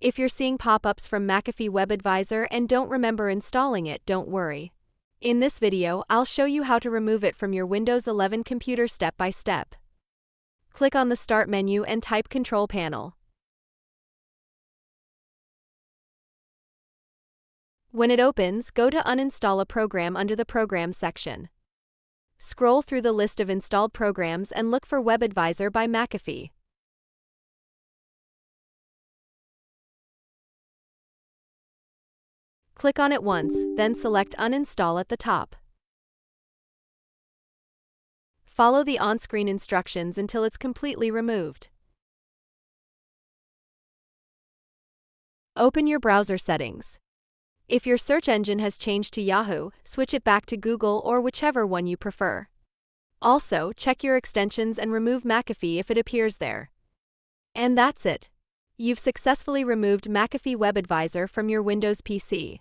If you're seeing pop-ups from McAfee WebAdvisor and don't remember installing it, don't worry. In this video, I'll show you how to remove it from your Windows 11 computer step by step. Click on the Start menu and type Control Panel. When it opens, go to Uninstall a program under the Programs section. Scroll through the list of installed programs and look for WebAdvisor by McAfee. Click on it once, then select Uninstall at the top. Follow the on-screen instructions until it's completely removed. Open your browser settings. If your search engine has changed to Yahoo, switch it back to Google or whichever one you prefer. Also, check your extensions and remove McAfee if it appears there. And that's it. You've successfully removed McAfee WebAdvisor from your Windows PC.